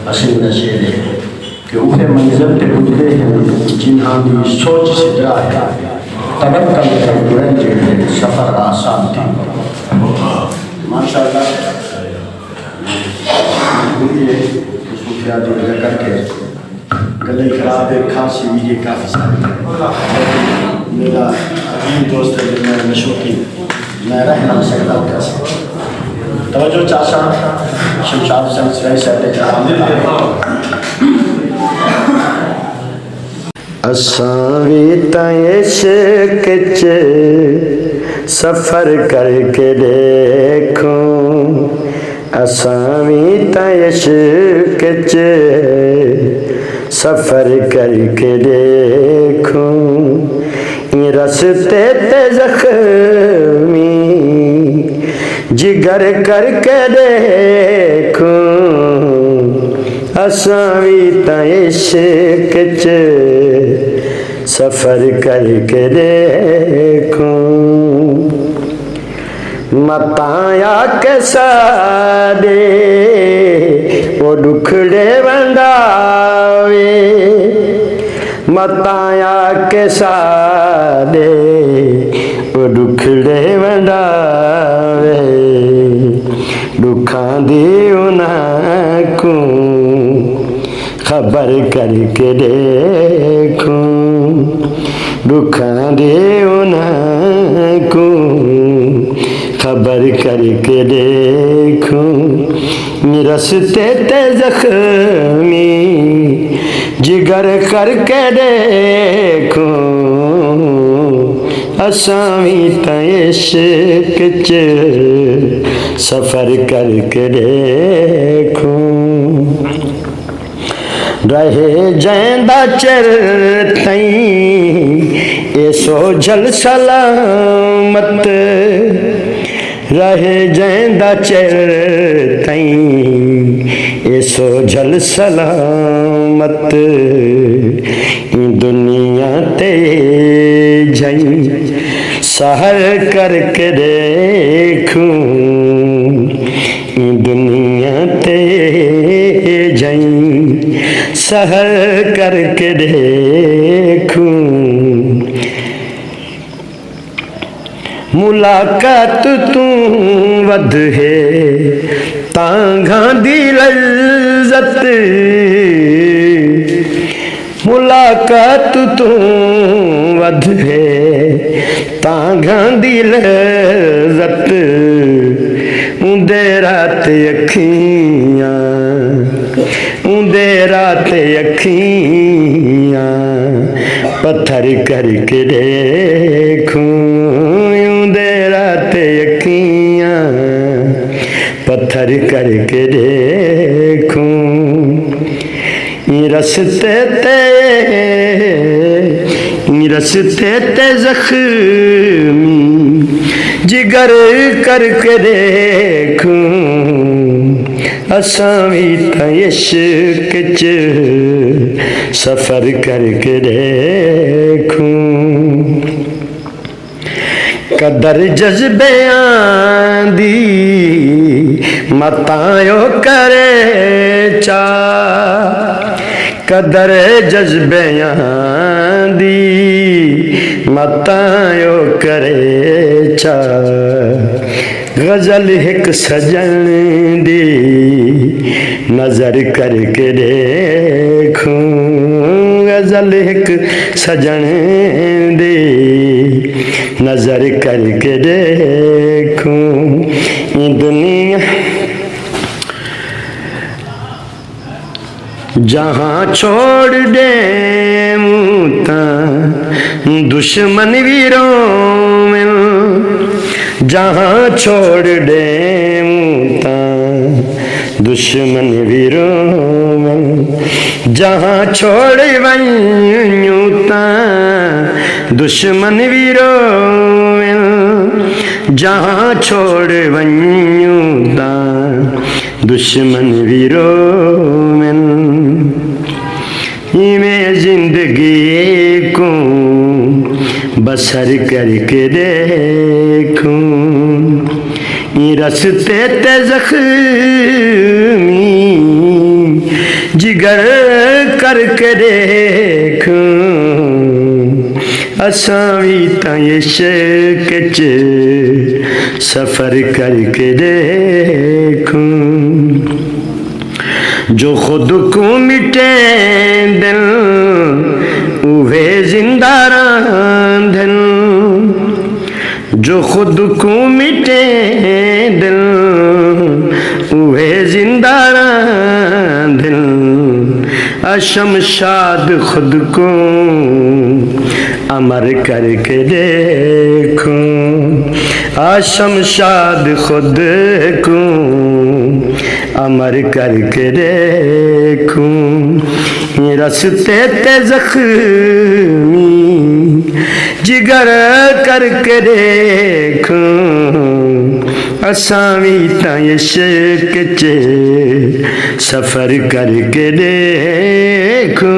असीम नशेरे कि उसे मंजिल पे पुजते हैं जिन्हां दी सोच सिदरा है तवक्कल कर दुआएं जेड़े सफर आसान थी माशाअल्लाह ये सूफिया दी वजह करके गले खराब है खांसी भी ये काफ़ी सारी मेरा अजीम दोस्त है जो मैं नशोकी मैं रह ना सकता कैसे तवज्जो चाचा शमशाद हुसैन सिराई साहब असावी इश्क च सफ़र करके देखो असावी इश्क च सफ़र करके देखो रस्ते ते जख्मी जिगर करके देखो असावी इश्क च सफ़र करके देखो मताया के सादे वो दुखड़े वंडावे मताया के सादे वो दुखड़े वंडावे दुखां दी उन्हां को खबर करके देखो दुखां दे उन्हां को खबर करके देखो रस्ते ते जख्मी जिगर करके देखो असावी इश्क च सफ़र करके देखो रहे जैंदा चर तई ए सोझल सलामत रहे जैंदा चर तई ए सोझल सलामत दुनिया ते जई सहर करके देखूं दुनिया ते जई सहर करके देखूं मुलाकात तू वध है तांघा दी लज्जत मुलाकात तू वध है तांघा दी लज्जत उंदे रात अखियां उंदे रात अखियां पत्थर करके देखूं उंदे रात अखियां पत्थर करके देखूं रस्ते ते जख्मी जिगर करके देखूं असावी इश्क च सफ़र करके देखूं कदर जज्बियां दी मतायो करे चा कदर जज्बियां दी मतायो करे चा गज़ल एक सजन दी नजर करके देखूं गज़ल एक सजन दी नजर करके देखूं दुनिया जहाँ छोड़ दे मुता दुश्मन वीरों में जहाँ छोड़ दे मुता दुश्मन वीरों में जहाँ छोड़ वयूता दुश्मन वीरों में जहाँ छोड़ वयूता दुश्मन वीरों में मैं जिंदगी को बसर करके देखूं रस्ते ते जख्मी करके देखूं असां भी तां इश्क च सफर करके देखूं जो खुद को मिटे दिल उहे जिंदा रहन जो खुद को मिटे दिल उहे जिंदा रहन शमशाद खुद को अमर करके देखो शमशाद खुद को अमर करके देखो रस्ते ते जख्मी जिगर करके देखो असां भी तां इश्क च सफर करके देखो